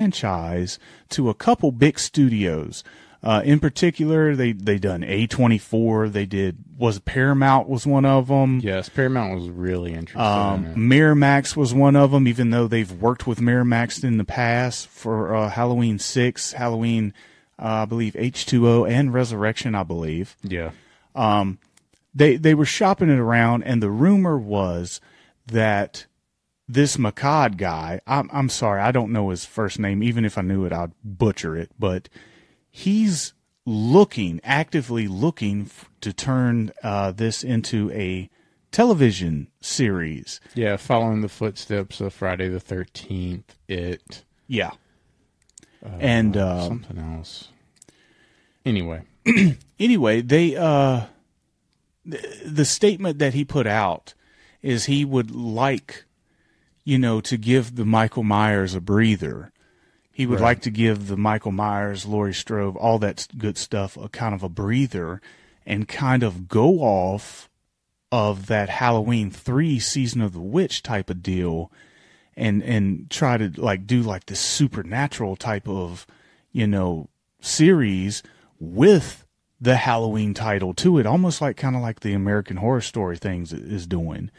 franchise to a couple big studios. In particular, they done A24. Was Paramount was one of them. Yes, Paramount was really interested in it. Miramax was one of them, even though they've worked with Miramax in the past for Halloween 6, Halloween, I believe H2O, and Resurrection, I believe. Yeah. They were shopping it around, and the rumor was that this Makad guy, I'm sorry, I don't know his first name. Even if I knew it, I'd butcher it, but he's actively looking to turn this into a television series. Yeah, following the footsteps of Friday the 13th, Yeah. And something else. Anyway, they the statement that he put out is he would like, to give the Michael Myers a breather. He would like to give the Michael Myers, Laurie Strode, all that good stuff, a kind of a breather, and kind of go off of that Halloween 3 Season of the Witch type of deal, and try to do this supernatural type of, series with the Halloween title to it, almost kind of like the American Horror Story things is doing.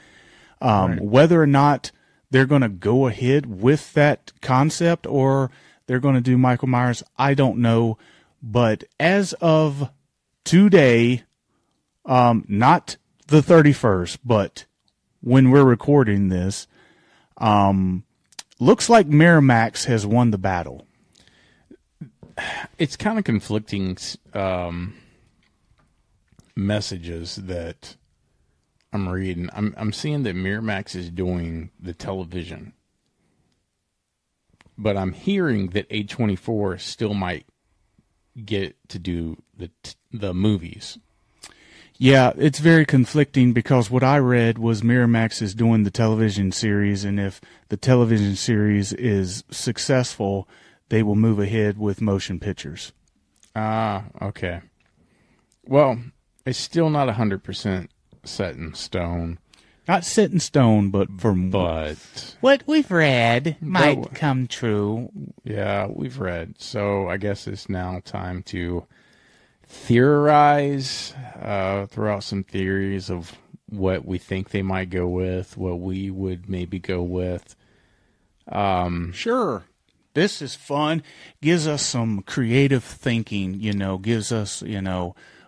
Whether or not they're going to go ahead with that concept or they're going to do Michael Myers, I don't know. But as of today, not the 31st, but when we're recording this, looks like Miramax has won the battle. It's kind of conflicting messages that I'm reading. I'm seeing that Miramax is doing the television, but I'm hearing that A24 still might get to do the movies. Yeah, it's very conflicting because what I read was Miramax is doing the television series, and if the television series is successful, they will move ahead with motion pictures. Okay. Well, it's still not 100% set in stone. Not set in stone, but what we've read might come true. Yeah, we've read. So I guess it's now time to theorize, throw out some theories of what we think they might go with, what we would maybe go with. Sure. This is fun. Gives us some creative thinking, gives us,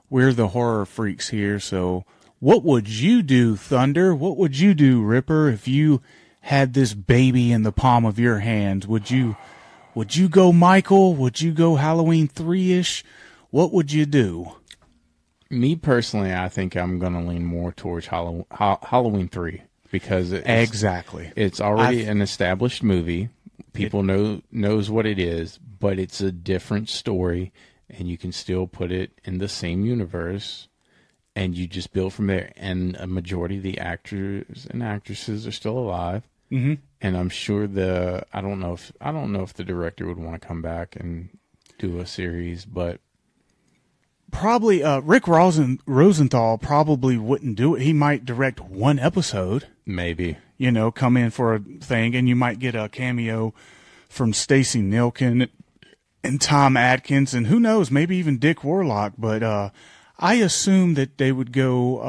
we're the horror freaks here. So what would you do, Thunder? What would you do, Ripper, if you had this baby in the palm of your hand? Would you go Michael? Would you go Halloween 3-ish? What would you do? Me personally, I think I'm going to lean more towards Halloween 3 because it's already an established movie. People knows what it is, but it's a different story, and you can still put it in the same universe, and you just build from there. And a majority of the actors and actresses are still alive, mm-hmm. and I'm sure I don't know if the director would want to come back and do a series, but probably Rick Rosenthal probably wouldn't do it. He might direct one episode, maybe. Come in for a thing, and you might get a cameo from Stacey Nilkin and Tom Atkins, and who knows, maybe even Dick Warlock. But I assume that they would go.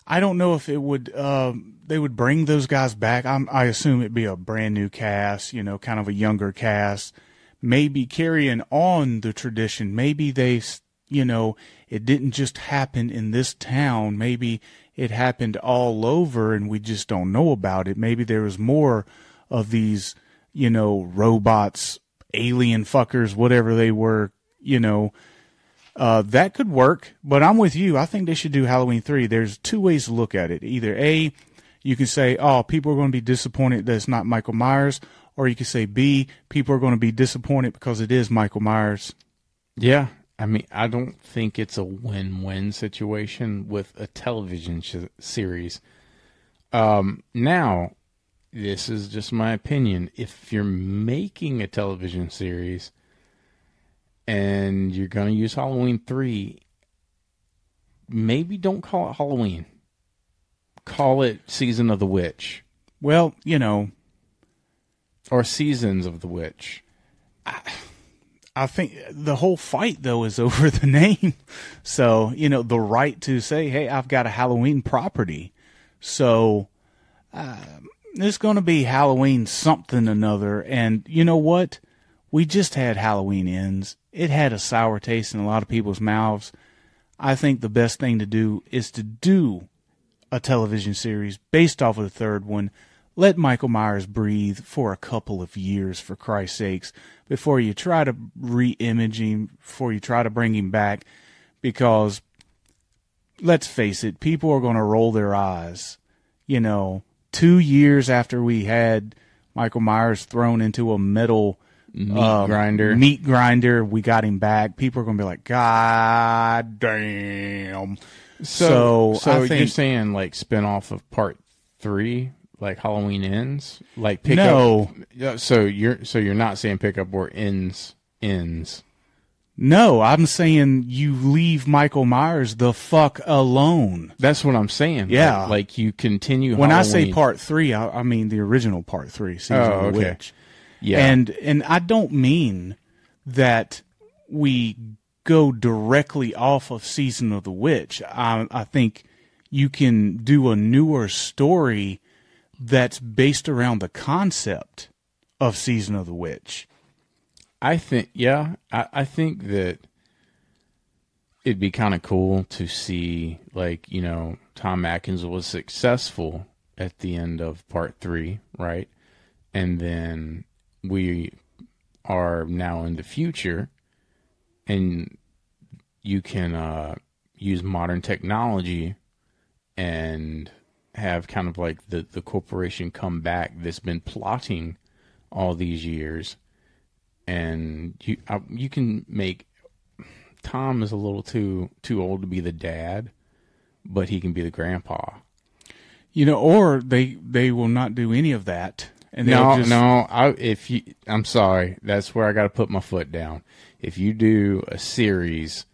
I don't know if they would bring those guys back. I assume it'd be a brand new cast, kind of a younger cast, maybe carrying on the tradition. Maybe they, it didn't just happen in this town. Maybe it happened all over and we just don't know about it. Maybe there was more of these, robots, alien fuckers, whatever they were, that could work. But I'm with you. I think they should do Halloween 3. There's two ways to look at it. Either A, you can say, oh, people are going to be disappointed that it's not Michael Myers. Or you could say B, people are going to be disappointed because it is Michael Myers. Yeah. I mean, I don't think it's a win-win situation with a television series. Now, this is just my opinion. If you're making a television series and you're going to use Halloween 3, maybe don't call it Halloween. Call it Season of the Witch. Well, Or Seasons of the Witch. I think the whole fight, though, is over the name. So, the right to say, hey, I've got a Halloween property. So, it's going to be Halloween something another. And you know what? We just had Halloween Ends. It had a sour taste in a lot of people's mouths. I think the best thing to do is to do a television series based off of the third one. Let Michael Myers breathe for a couple of years, for Christ's sakes, before you try to re-image him, before you try to bring him back, because, let's face it, people are going to roll their eyes. 2 years after we had Michael Myers thrown into a metal meat grinder, we got him back. People are going to be like, God damn. So you're saying, like, spin off of part 3? Like Halloween Ends, like pick up. So you're not saying pick up where ends. No, I'm saying you leave Michael Myers the fuck alone. That's what I'm saying. Yeah, like you continue. When Halloween. I say part 3, I mean the original part 3, Season of the Witch. Yeah, and I don't mean that we go directly off of Season of the Witch. I think you can do a newer story that's based around the concept of Season of the Witch. I think that it'd be kind of cool to see, like, Tom Atkins was successful at the end of part 3, right? And then we are now in the future, and you can use modern technology and have kind of like the corporation come back that's been plotting all these years, and you can make Tom is a little too old to be the dad, but he can be the grandpa. Or they will not do any of that. And I'm sorry, that's where I got to put my foot down. If you do a series,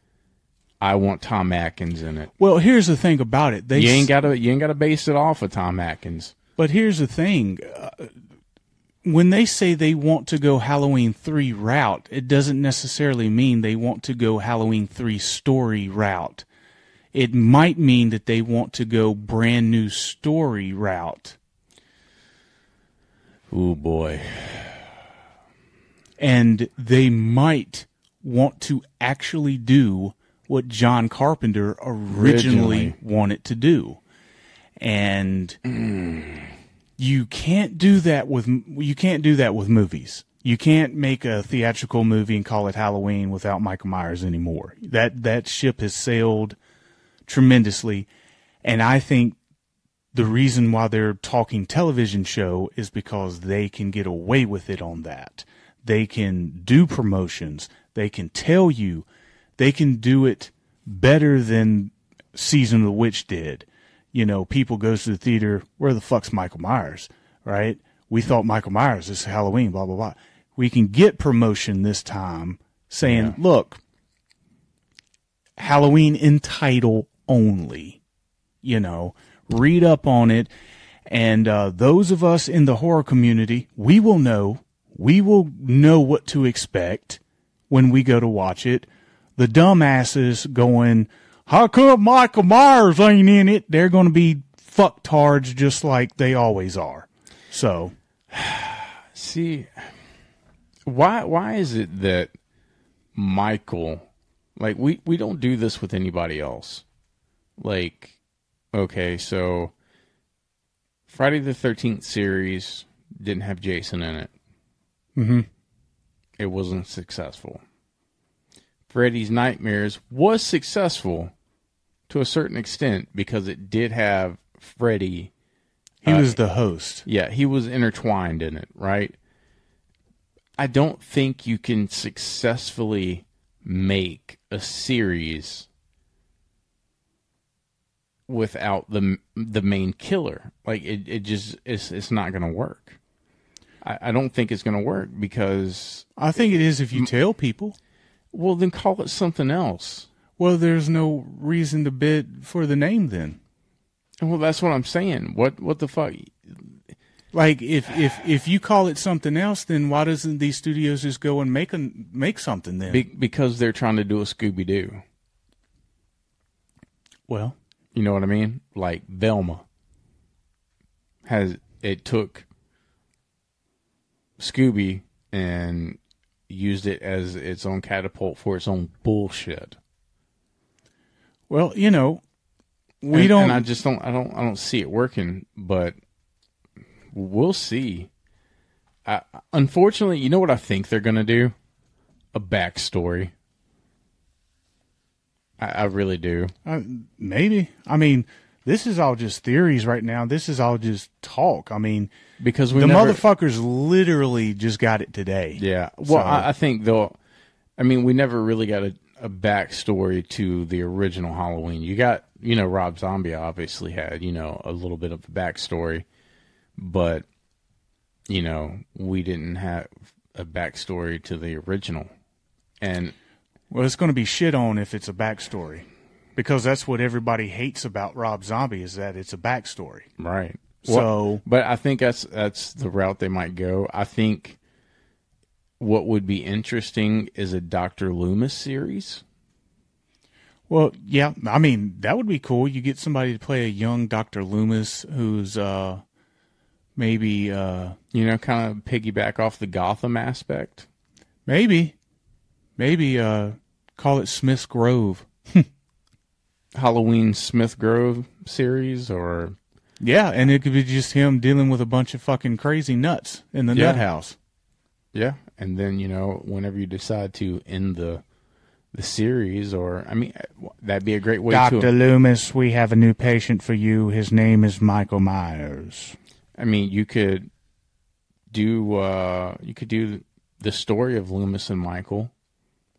I want Tom Atkins in it. Well, here's the thing about it. You ain't got to base it off of Tom Atkins. But here's the thing. When they say they want to go Halloween 3 route, it doesn't necessarily mean they want to go Halloween 3 story route. It might mean that they want to go brand new story route. Oh, boy. And they might want to actually do what John Carpenter originally wanted to do. And you can't do that with movies. You can't make a theatrical movie and call it Halloween without Michael Myers anymore. That ship has sailed tremendously, and I think the reason why they're talking television show is because they can get away with it on that. They can do promotions. They can tell you. They can do it better than Season of the Witch did. People goes to the theater, where the fuck's Michael Myers, right? We thought Michael Myers is Halloween, blah, blah, blah. We can get promotion this time saying, look, Halloween in title only, read up on it. And those of us in the horror community, we will know what to expect when we go to watch it. The dumbasses going, how come Michael Myers ain't in it? They're going to be fucktards just like they always are. So, see, why is it that Michael, like, we don't do this with anybody else? Like, okay, so Friday the 13th series didn't have Jason in it. Mm-hmm. It wasn't successful. Freddy's Nightmares was successful to a certain extent because it did have Freddy. He was the host. Yeah, he was intertwined in it, right? I don't think you can successfully make a series without the main killer. Like, it's not going to work. I don't think it's going to work because... I think it is if you tell people. Well, then call it something else. Well, there's no reason to bid for the name then. Well, that's what I'm saying. What the fuck? Like if you call it something else, then why doesn't these studios just go and make something then? Because they're trying to do a Scooby-Doo. Well, you know what I mean? Like Velma took Scooby and used it as its own catapult for its own bullshit. Well, you know, I don't see it working, but we'll see. Unfortunately, you know what I think they're going to do? A backstory. I really do. Maybe. I mean, this is all just theories right now. This is all just talk. I mean, because motherfuckers literally just got it today. Yeah. Well, so, I think we never really got a backstory to the original Halloween. You got, Rob Zombie obviously had, a little bit of a backstory, but, we didn't have a backstory to the original. And well, it's going to be shit on if it's a backstory, because that's what everybody hates about Rob Zombie, is that it's a backstory. Right. So, but I think that's the route they might go. I think what would be interesting is a Dr. Loomis series. Well, yeah, I mean, that would be cool. You get somebody to play a young Dr. Loomis who's maybe kind of piggyback off the Gotham aspect. Maybe call it Smith's Grove. Halloween Smith Grove series, or yeah, and it could be just him dealing with a bunch of fucking crazy nuts in the nut house. Yeah, and then whenever you decide to end the series, or that'd be a great way. Dr. Loomis, we have a new patient for you. His name is Michael Myers. You could do the story of Loomis and Michael.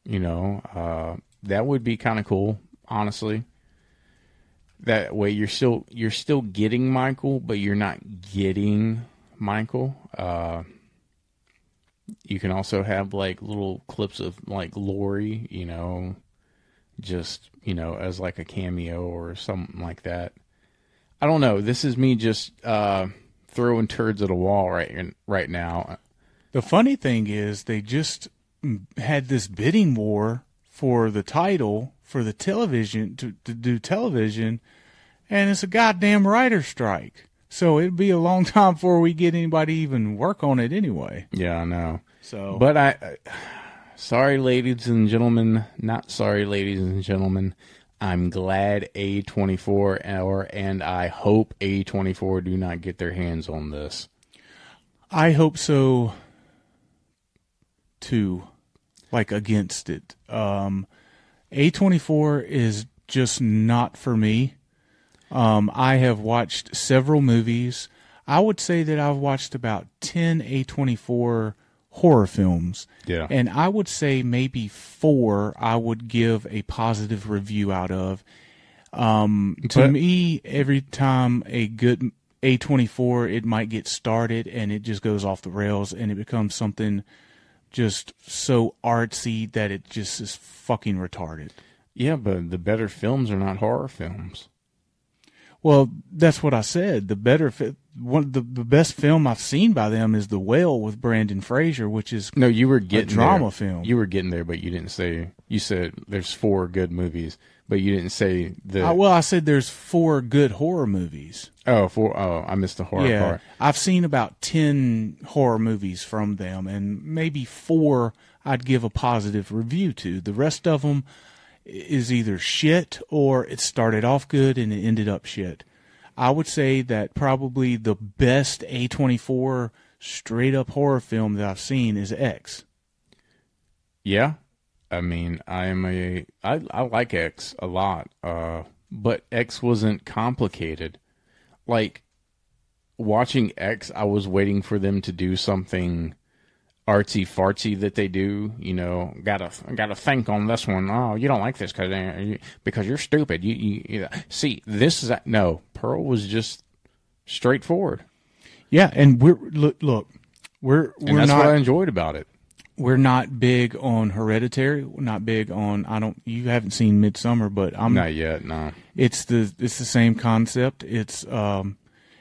That would be kind of cool, honestly. That way you're still getting Michael, but you're not getting Michael. You can also have like little clips of like Laurie, just, as like a cameo or something like that. I don't know. This is me just throwing turds at a wall right now. The funny thing is they just had this bidding war for the title for the television to do television, and it's a goddamn writer's strike. So it'd be a long time before we get anybody even work on it anyway. Yeah, I know. So, but sorry, ladies and gentlemen, not sorry, ladies and gentlemen. I'm glad A24 and I hope A24 do not get their hands on this. I hope so too. Like against it. A24 is just not for me. I have watched several movies. I would say that I've watched about 10 A24 horror films. Yeah. And I would say maybe 4 I would give a positive review out of. To me, every time a good A24, it might get started and it just goes off the rails and it becomes something just so artsy that it just is fucking retarded. Yeah, but the better films are not horror films. Well, that's what I said. The best film I've seen by them is The Whale with Brendan Fraser, which is you were getting a drama there. film. You were getting there, but you didn't say. You said there's 4 good movies, but you didn't say the. I said there's 4 good horror movies. Oh, 4. Oh, I missed the horror part. I've seen about 10 horror movies from them, and maybe 4 I'd give a positive review to. The rest of them is either shit or it started off good and it ended up shit. I would say that probably the best A24 straight up horror film that I've seen is X. Yeah. I like X a lot. But X wasn't complicated. Like watching X, I was waiting for them to do something artsy fartsy that they do, gotta think on this one. Oh, you don't like this because you're stupid. You see, this is no. Pearl was just straightforward. Yeah, and we're that's not, what I enjoyed about it. We're not big on Hereditary. We're not big on. You haven't seen Midsommar, but I'm not yet. No, it's the same concept.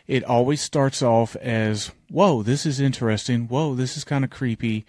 it always starts off as, whoa, this is interesting. Whoa, this is kind of creepy.